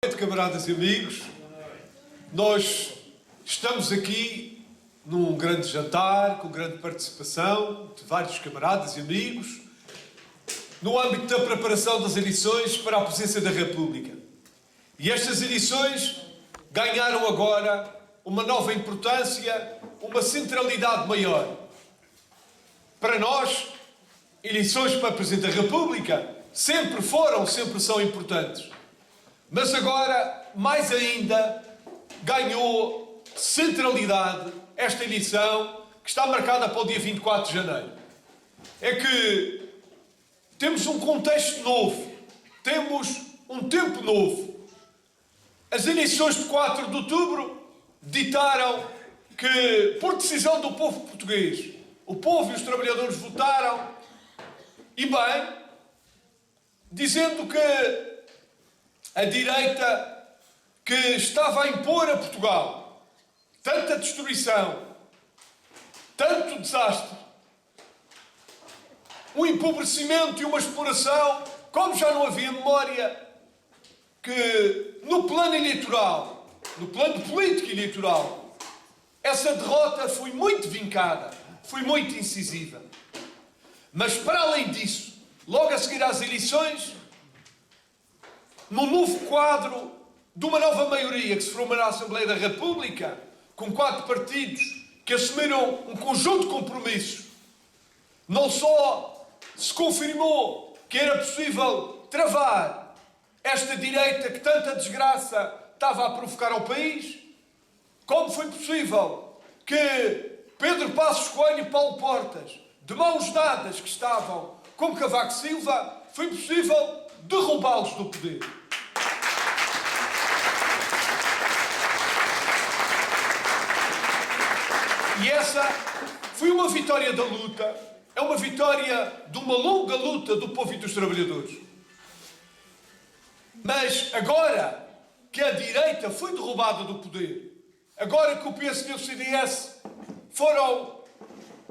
noite, camaradas e amigos. Nós estamos aqui num grande jantar, com grande participação de vários camaradas e amigos, no âmbito da preparação das eleições para a Presidência da República. E estas eleições ganharam agora uma nova importância, uma centralidade maior. Para nós, eleições para a Presidente da República sempre foram, sempre são importantes. Mas agora, mais ainda, ganhou centralidade esta eleição que está marcada para o dia 24 de janeiro. É que temos um contexto novo, temos um tempo novo. As eleições de 4 de outubro ditaram que, por decisão do povo português, o povo e os trabalhadores votaram, e bem, dizendo que a direita que estava a impor a Portugal tanta destruição, tanto desastre, um empobrecimento e uma exploração, como já não havia memória, que no plano eleitoral, no plano político eleitoral, essa derrota foi muito vincada, foi muito incisiva. Mas para além disso, logo a seguir às eleições, num novo quadro de uma nova maioria que se formou na Assembleia da República, com 4 partidos que assumiram um conjunto de compromissos, não só se confirmou que era possível travar esta direita que tanta desgraça estava a provocar ao país, como foi possível que Pedro Passos Coelho e Paulo Portas, de mãos dadas que estavam com Cavaco Silva, foi possível derrubá-los do poder. E essa foi uma vitória da luta, é uma vitória de uma longa luta do povo e dos trabalhadores. Mas agora que a direita foi derrubada do poder, agora que o PSD e o CDS foram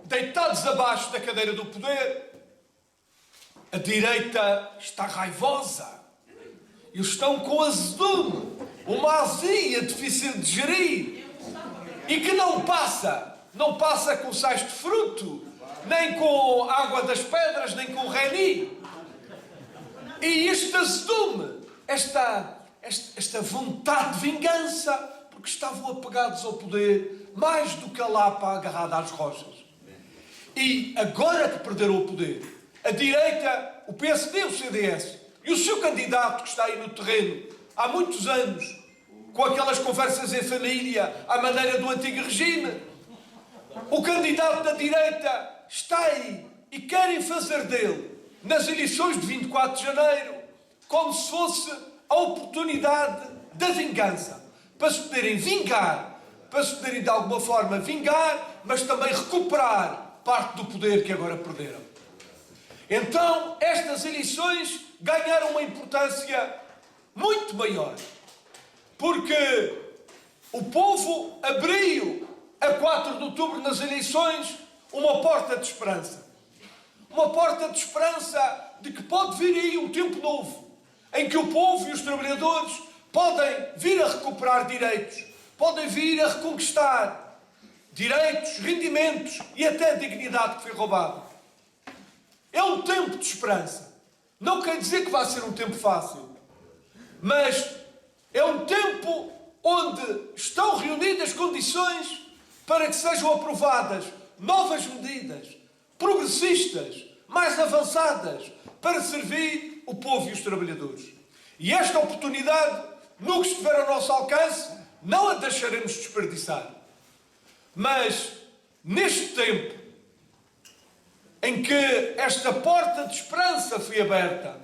deitados abaixo da cadeira do poder, a direita está raivosa. Eles estão com azedume, uma azia difícil de gerir e que não passa com sais de fruto, nem com água das pedras, nem com reni. E este azedume, esta vontade de vingança, porque estavam apegados ao poder mais do que a lapa agarrada às rochas. E agora que perderam o poder, a direita, o PSD, o CDS e o seu candidato que está aí no terreno há muitos anos, com aquelas conversas em família à maneira do antigo regime, o candidato da direita está aí e querem fazer dele, nas eleições de 24 de janeiro, como se fosse a oportunidade da vingança, para se poderem vingar, para se poderem de alguma forma vingar, mas também recuperar parte do poder que agora perderam. Então, estas eleições ganharam uma importância muito maior, porque o povo abriu a 4 de outubro nas eleições uma porta de esperança. Uma porta de esperança de que pode vir aí um tempo novo, em que o povo e os trabalhadores podem vir a recuperar direitos, podem vir a reconquistar direitos, rendimentos e até dignidade que foi roubada. É um tempo de esperança. Não quer dizer que vai ser um tempo fácil, mas é um tempo onde estão reunidas condições para que sejam aprovadas novas medidas progressistas, mais avançadas, para servir o povo e os trabalhadores. E esta oportunidade, no que estiver ao nosso alcance, não a deixaremos desperdiçar. Mas, neste tempo em que esta porta de esperança foi aberta,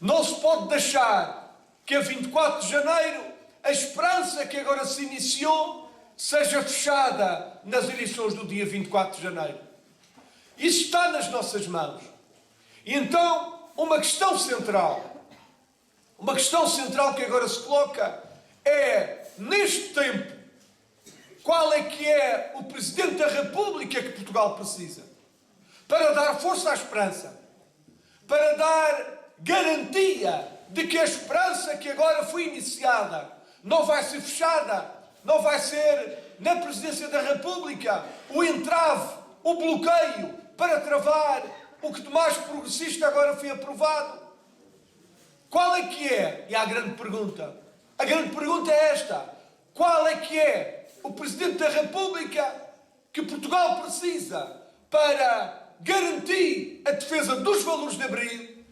não se pode deixar que a 24 de janeiro a esperança que agora se iniciou seja fechada nas eleições do dia 24 de janeiro. Isso está nas nossas mãos. E então, uma questão central que agora se coloca é, neste tempo, qual é que é o Presidente da República que Portugal precisa? Para dar força à esperança, para dar garantia de que a esperança que agora foi iniciada não vai ser fechada, não vai ser na Presidência da República o entrave, o bloqueio para travar o que de mais progressista agora foi aprovado. Qual é que é? E há a grande pergunta. A grande pergunta é esta. Qual é que é o Presidente da República que Portugal precisa para garantir a defesa dos valores de Abril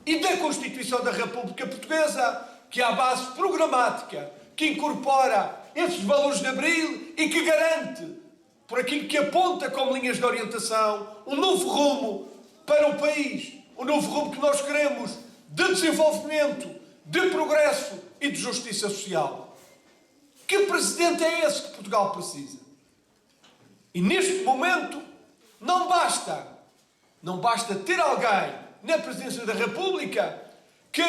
e da Constituição da República Portuguesa, que é a base programática, que incorpora esses valores de Abril e que garante, por aquilo que aponta como linhas de orientação, um novo rumo para o país, um novo rumo que nós queremos de desenvolvimento, de progresso e de justiça social. Que presidente é esse que Portugal precisa? E neste momento não basta ter alguém na Presidência da República que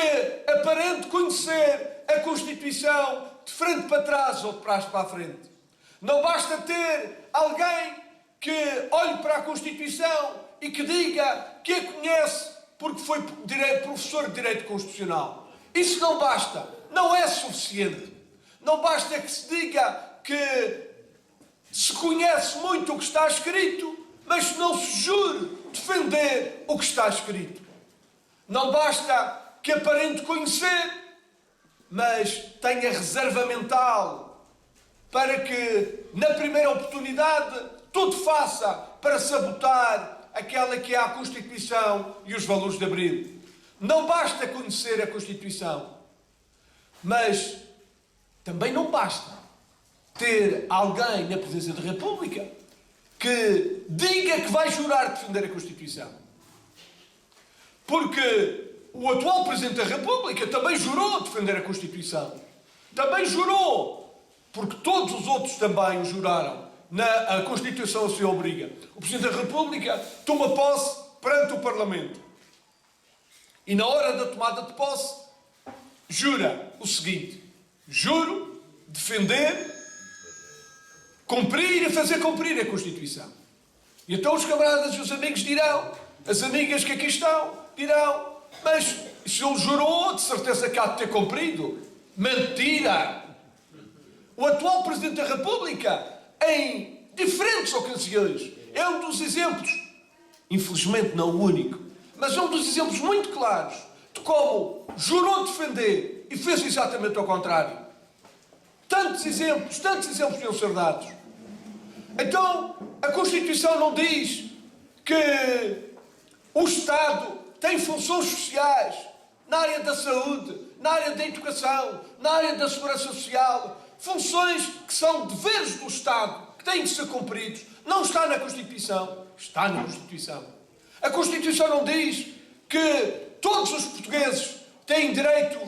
aparente conhecer a Constituição de frente para trás ou de trás para a frente. Não basta ter alguém que olhe para a Constituição e que diga que a conhece porque foi professor de Direito Constitucional. Isso não basta, não é suficiente. Não basta que se diga que se conhece muito o que está escrito, mas não se jure defender o que está escrito. Não basta que aparente conhecer, mas tenha reserva mental para que, na primeira oportunidade, tudo faça para sabotar aquela que é a Constituição e os valores de Abril. Não basta conhecer a Constituição, mas também não basta ter alguém na Presidência da República que diga que vai jurar defender a Constituição. Porque o atual Presidente da República também jurou defender a Constituição. Também jurou, porque todos os outros também o juraram. A Constituição assim obriga. O Presidente da República toma posse perante o Parlamento. E na hora da tomada de posse, jura o seguinte: juro defender, cumprir e fazer cumprir a Constituição. E então os camaradas e os amigos dirão, as amigas que aqui estão, dirão, mas se ele jurou, de certeza que há de ter cumprido. Mentira! O atual Presidente da República, em diferentes ocasiões, é um dos exemplos, infelizmente não o único, mas é um dos exemplos muito claros de como jurou defender e fez exatamente ao contrário. Tantos exemplos podiam ser dados. Então, a Constituição não diz que o Estado tem funções sociais na área da saúde, na área da educação, na área da segurança social, funções que são deveres do Estado, que têm que ser cumpridos. Não está na Constituição. Está na Constituição. A Constituição não diz que todos os portugueses têm direito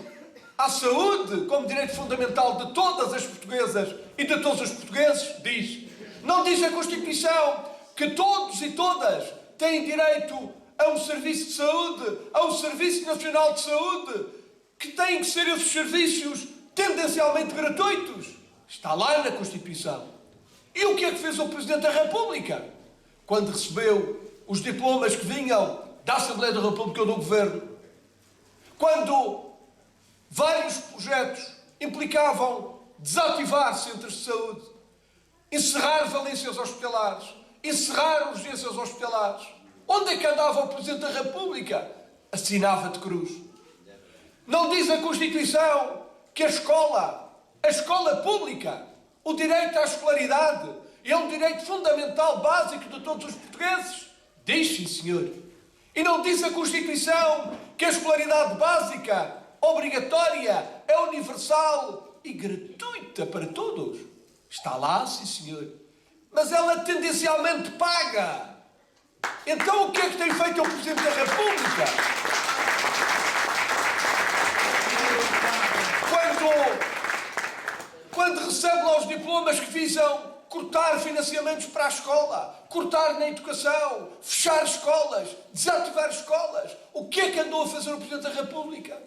à saúde como direito fundamental de todas as portuguesas e de todos os portugueses. Diz. Não diz a Constituição que todos e todas têm direito a um serviço de saúde, a um Serviço Nacional de Saúde, que têm que ser esses serviços tendencialmente gratuitos. Está lá na Constituição. E o que é que fez o Presidente da República? Quando recebeu os diplomas que vinham da Assembleia da República ou do Governo, quando vários projetos implicavam desativar centros de saúde, encerrar valências hospitalares, encerrar urgências hospitalares, onde é que andava o Presidente da República? Assinava de cruz. Não diz a Constituição que a escola pública, o direito à escolaridade, é um direito fundamental, básico de todos os portugueses? Diz, sim, senhor. E não diz a Constituição que a escolaridade básica, obrigatória, é universal e gratuita para todos? Está lá, sim, senhor. Mas ela tendencialmente paga. Então o que é que tem feito o Presidente da República? Quando recebe lá os diplomas que visam cortar financiamentos para a escola, cortar na educação, fechar escolas, desativar escolas, o que é que andou a fazer o Presidente da República?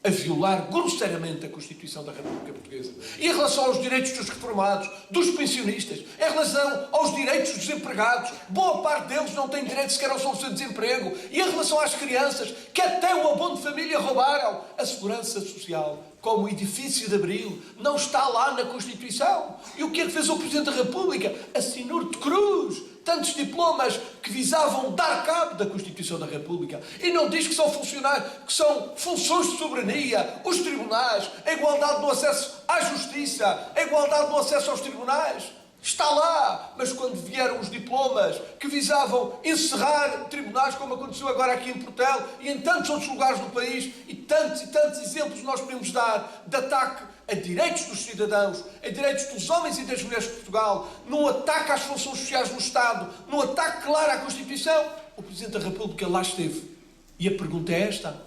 a violar grosseiramente a Constituição da República Portuguesa. E em relação aos direitos dos reformados, dos pensionistas, em relação aos direitos dos desempregados, boa parte deles não tem direito sequer ao subsídio de desemprego. E em relação às crianças, que até o abono de família roubaram, a segurança social, como edifício de Abril, não está lá na Constituição. E o que é que fez o Presidente da República? Assinou de cruz tantos diplomas que visavam dar cabo da Constituição da República. E não diz que são funcionários, que são funções de soberania, os tribunais, a igualdade no acesso à justiça, a igualdade no acesso aos tribunais. Está lá, mas quando vieram os diplomas que visavam encerrar tribunais, como aconteceu agora aqui em Portel e em tantos outros lugares do país, e tantos exemplos nós podemos dar de ataque a direitos dos cidadãos, a direitos dos homens e das mulheres de Portugal, num ataque às funções sociais do Estado, num ataque claro à Constituição, o Presidente da República lá esteve. E a pergunta é esta: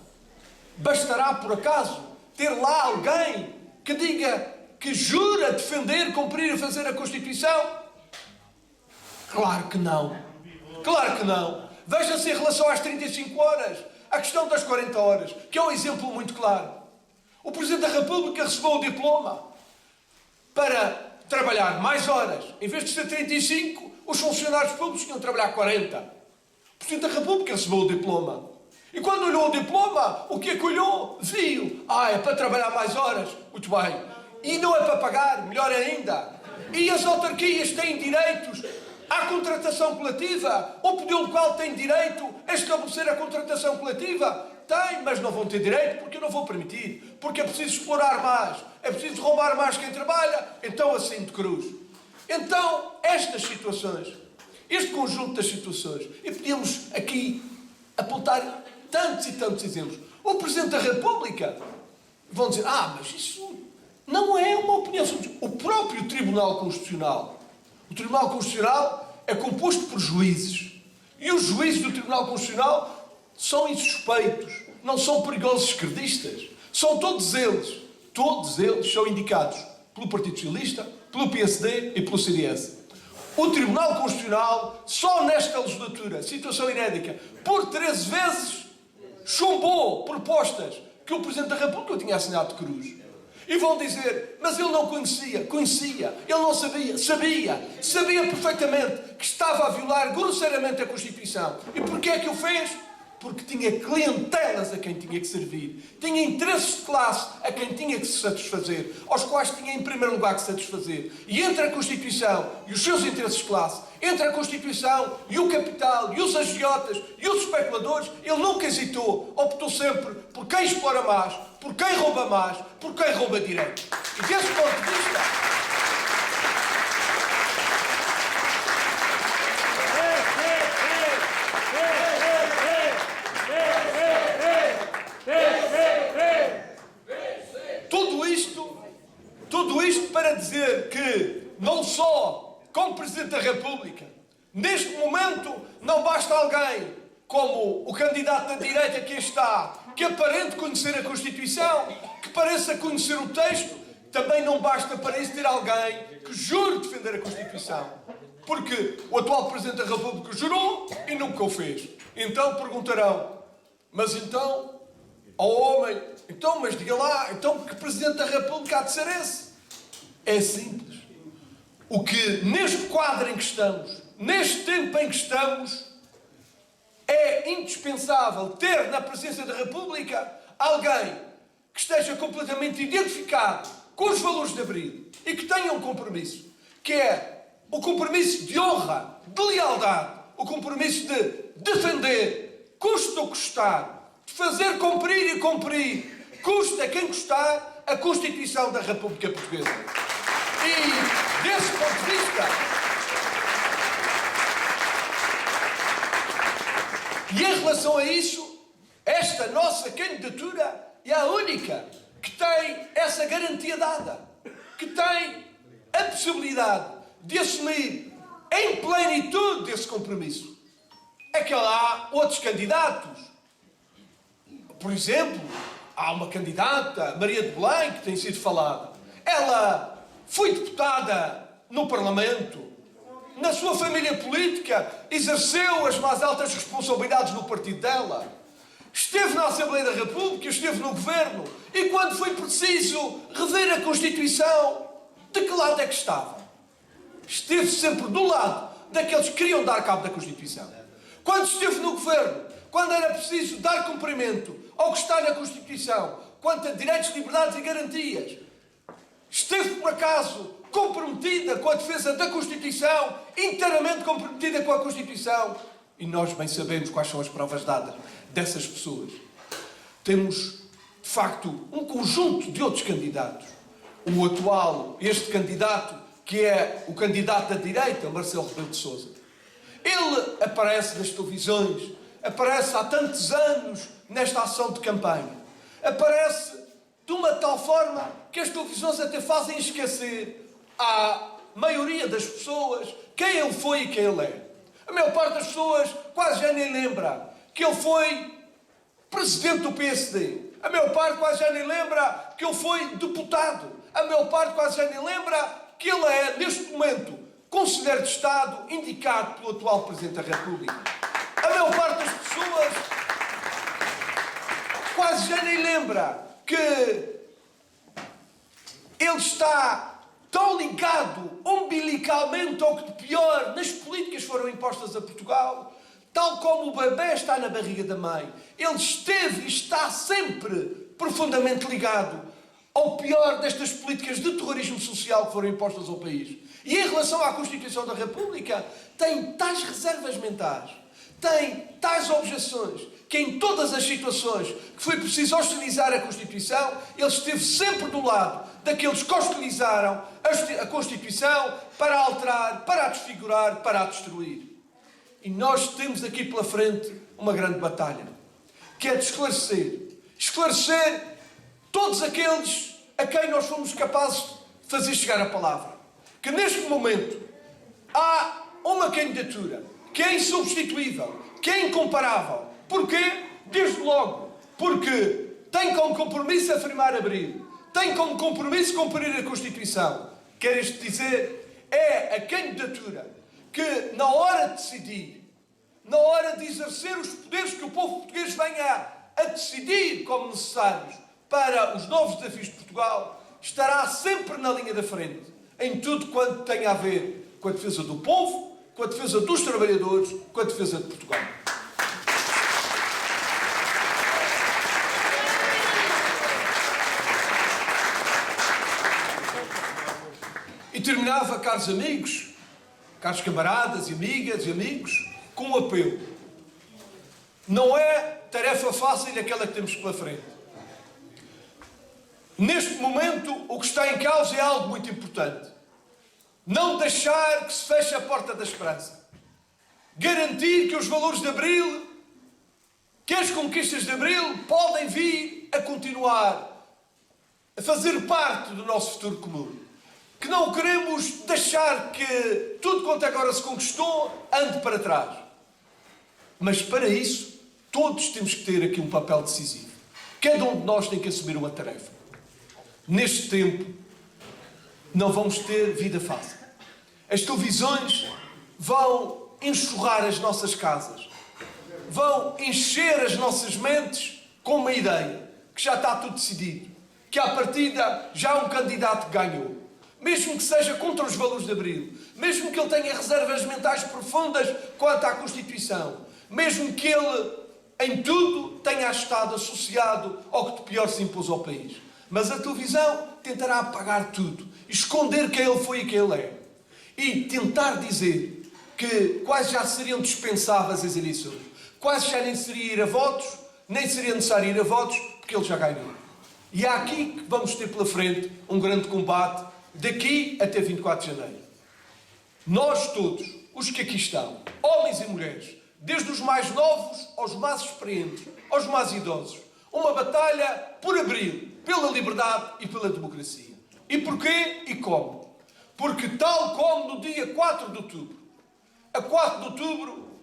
bastará, por acaso, ter lá alguém que diga, que jura defender, cumprir e fazer a Constituição? Claro que não. Claro que não. Veja-se em relação às 35 horas, a questão das 40 horas, que é um exemplo muito claro. O Presidente da República recebeu o diploma para trabalhar mais horas. Em vez de ser 35, os funcionários públicos tinham de trabalhar 40. O Presidente da República recebeu o diploma. E quando olhou o diploma, o que é que olhou? Viu. É para trabalhar mais horas. Muito bem. E não é para pagar, melhor ainda. E as autarquias têm direitos à contratação coletiva? O poder local tem direito a estabelecer a contratação coletiva? Tem, mas não vão ter direito porque eu não vou permitir. Porque é preciso explorar mais, é preciso roubar mais quem trabalha. Então assim de cruz. Então, estas situações, este conjunto das situações, e podíamos aqui apontar tantos e tantos exemplos. O Presidente da República, vão dizer, mas isso não é uma opinião. O próprio Tribunal Constitucional. O Tribunal Constitucional é composto por juízes. E os juízes do Tribunal Constitucional são insuspeitos, não são perigosos esquerdistas. São todos eles são indicados pelo Partido Socialista, pelo PSD e pelo CDS. O Tribunal Constitucional, só nesta legislatura, situação inédita, por 13 vezes chumbou propostas que o Presidente da República tinha assinado de cruz. E vão dizer, mas ele não conhecia, ele não sabia perfeitamente que estava a violar grosseiramente a Constituição. E porquê é que o fez? Porque tinha clientelas a quem tinha que servir, tinha interesses de classe a quem tinha que se satisfazer, aos quais tinha em primeiro lugar que satisfazer. E entre a Constituição e os seus interesses de classe, entre a Constituição e o capital, e os agiotas, e os especuladores, ele nunca hesitou, optou sempre por quem explora mais, por quem rouba mais, por quem rouba direito. E desse ponto de vista, tudo isto para dizer que, não só como Presidente da República, neste momento não basta alguém como o candidato da direita que está, que aparente conhecer a Constituição, que pareça conhecer o texto, também não basta para isso ter alguém que jure defender a Constituição. Porque o atual Presidente da República jurou e nunca o fez. Então perguntarão, mas então, ao homem, então, mas diga lá, então que Presidente da República há de ser esse? É simples. O que neste quadro em que estamos, neste tempo em que estamos, é indispensável ter na presidência da República alguém que esteja completamente identificado com os valores de Abril e que tenha um compromisso, que é o compromisso de honra, de lealdade, o compromisso de defender, custe o custar, de fazer cumprir e cumprir, custe a quem custar, a Constituição da República Portuguesa. E, desse ponto de vista, e em relação a isso, esta nossa candidatura é a única que tem essa garantia dada, que tem a possibilidade de assumir em plenitude desse compromisso. É que há outros candidatos. Por exemplo, há uma candidata, Maria de Belém, que tem sido falada. Ela foi deputada no Parlamento, na sua família política, exerceu as mais altas responsabilidades no partido dela, esteve na Assembleia da República, esteve no Governo, e quando foi preciso rever a Constituição, de que lado é que estava? Esteve sempre do lado daqueles que queriam dar cabo da Constituição. Quando esteve no Governo, quando era preciso dar cumprimento ao que está na Constituição, quanto a direitos, liberdades e garantias, esteve, por acaso, comprometida com a defesa da Constituição, inteiramente comprometida com a Constituição. E nós bem sabemos quais são as provas dadas dessas pessoas. Temos, de facto, um conjunto de outros candidatos. O atual, este candidato, que é o candidato da direita, Marcelo Rebelo de Sousa. Ele aparece nas televisões, aparece há tantos anos nesta ação de campanha. Aparece de uma tal forma que as televisões até fazem esquecer à maioria das pessoas quem ele foi e quem ele é. A maior parte das pessoas quase já nem lembra que ele foi presidente do PSD. A maior parte quase já nem lembra que ele foi deputado. A maior parte quase já nem lembra que ele é, neste momento, Conselheiro de Estado indicado pelo atual Presidente da República. A maior parte das pessoas quase já nem lembra que ele está tão ligado umbilicalmente ao que de pior nas políticas foram impostas a Portugal, tal como o bebê está na barriga da mãe. Ele esteve e está sempre profundamente ligado ao pior destas políticas de terrorismo social que foram impostas ao país. E em relação à Constituição da República, tem tais reservas mentais, tem tais objeções, que em todas as situações que foi preciso hostilizar a Constituição, ele esteve sempre do lado daqueles que hostilizaram a Constituição para alterar, para a desfigurar, para a destruir. E nós temos aqui pela frente uma grande batalha, que é de esclarecer todos aqueles a quem nós fomos capazes de fazer chegar a palavra. Que neste momento há uma candidatura que é insubstituível, que é incomparável. Porquê? Desde logo, porque tem como compromisso afirmar abril, tem como compromisso cumprir a Constituição. Quer isto dizer, é a candidatura que, na hora de decidir, na hora de exercer os poderes que o povo português venha a decidir como necessários para os novos desafios de Portugal, estará sempre na linha da frente, em tudo quanto tem a ver com a defesa do povo, com a defesa dos trabalhadores, com a defesa de Portugal. E terminava, caros amigos, caros camaradas e amigas e amigos, com um apelo. Não é tarefa fácil aquela que temos pela frente. Neste momento, o que está em causa é algo muito importante. Não deixar que se feche a porta da esperança. Garantir que os valores de Abril, que as conquistas de Abril podem vir a continuar a fazer parte do nosso futuro comum. Que não queremos deixar que tudo quanto agora se conquistou ande para trás. Mas para isso, todos temos que ter aqui um papel decisivo. Cada um de nós tem que assumir uma tarefa. Neste tempo, não vamos ter vida fácil. As televisões vão enxurrar as nossas casas. Vão encher as nossas mentes com uma ideia, que já está tudo decidido. Que à partida já há um candidato que ganhou. Mesmo que seja contra os valores de Abril, mesmo que ele tenha reservas mentais profundas quanto à Constituição, mesmo que ele, em tudo, tenha estado associado ao que de pior se impôs ao país. Mas a televisão tentará apagar tudo, esconder quem ele foi e quem ele é. E tentar dizer que quase já seriam dispensáveis as eleições, quase já nem seria ir a votos, nem seria necessário ir a votos, porque ele já ganhou. E é aqui que vamos ter pela frente um grande combate, daqui até 24 de janeiro. Nós todos, os que aqui estão, homens e mulheres, desde os mais novos aos mais experientes, aos mais idosos, uma batalha por Abril, pela liberdade e pela democracia. E porquê e como? Porque tal como no dia 4 de outubro, a 4 de outubro,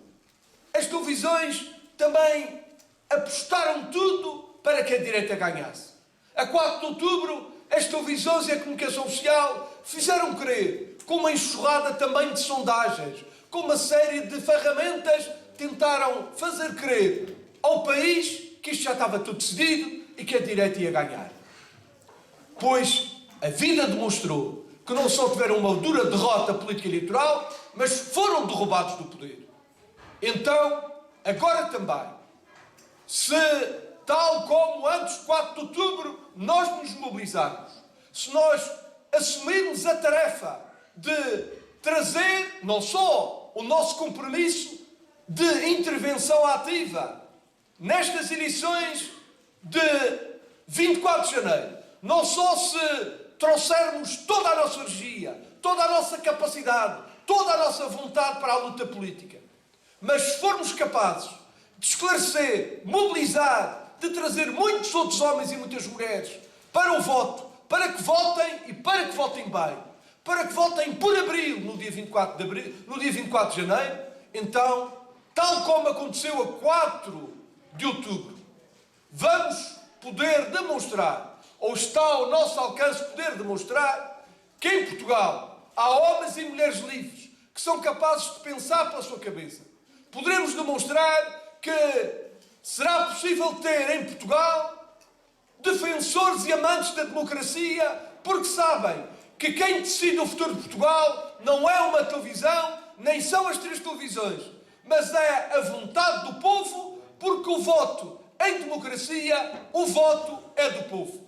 as televisões também apostaram tudo para que a direita ganhasse. A 4 de outubro, as televisões e a comunicação social fizeram crer, com uma enxurrada também de sondagens, com uma série de ferramentas, tentaram fazer crer ao país que isto já estava tudo decidido e que a direita ia ganhar. Pois a vida demonstrou que não só tiveram uma dura derrota política e eleitoral, mas foram derrubados do poder. Então, agora também, se, tal como antes de 4 de outubro, nós nos mobilizarmos, se nós assumirmos a tarefa de trazer não só o nosso compromisso de intervenção ativa nestas eleições de 24 de janeiro, não só se trouxermos toda a nossa energia, toda a nossa capacidade, toda a nossa vontade para a luta política, mas se formos capazes de esclarecer, mobilizar, de trazer muitos outros homens e muitas mulheres para o voto, para que votem e para que votem bem, para que votem por abril, no dia 24 de abril, no dia 24 de janeiro, então, tal como aconteceu a 4 de outubro, vamos poder demonstrar, ou está ao nosso alcance poder demonstrar, que em Portugal há homens e mulheres livres que são capazes de pensar pela sua cabeça. Poderemos demonstrar que será possível ter em Portugal defensores e amantes da democracia, porque sabem que quem decide o futuro de Portugal não é uma televisão, nem são as 3 televisões, mas é a vontade do povo, porque o voto em democracia, o voto é do povo.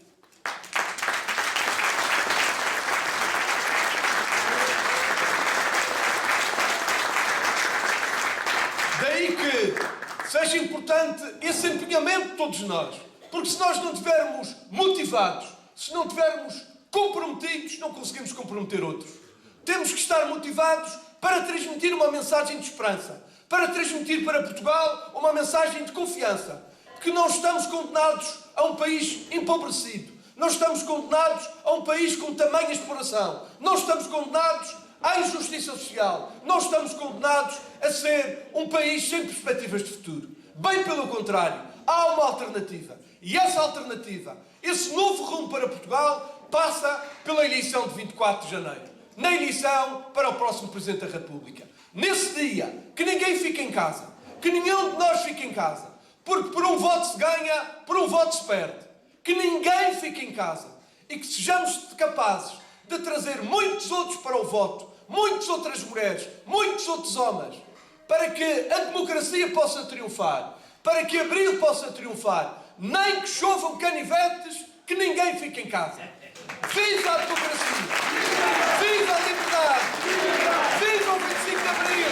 Daí que seja importante esse empenhamento de todos nós, porque se nós não estivermos motivados, se não estivermos comprometidos, não conseguimos comprometer outros. Temos que estar motivados para transmitir uma mensagem de esperança, para transmitir para Portugal uma mensagem de confiança, que não estamos condenados a um país empobrecido, não estamos condenados a um país com tamanha exploração, não estamos condenados à injustiça social, não estamos condenados a ser um país sem perspectivas de futuro. Bem pelo contrário, há uma alternativa. E essa alternativa, esse novo rumo para Portugal, passa pela eleição de 24 de janeiro. Na eleição para o próximo Presidente da República. Nesse dia, que ninguém fique em casa. Que nenhum de nós fique em casa. Porque por um voto se ganha, por um voto se perde. Que ninguém fique em casa. E que sejamos capazes de trazer muitos outros para o voto. Muitas outras mulheres, muitos outros homens. Para que a democracia possa triunfar. Para que abril possa triunfar. Nem que chovam canivetes, que ninguém fique em casa. Viva a democracia! Viva a liberdade! Viva o 25 de abril!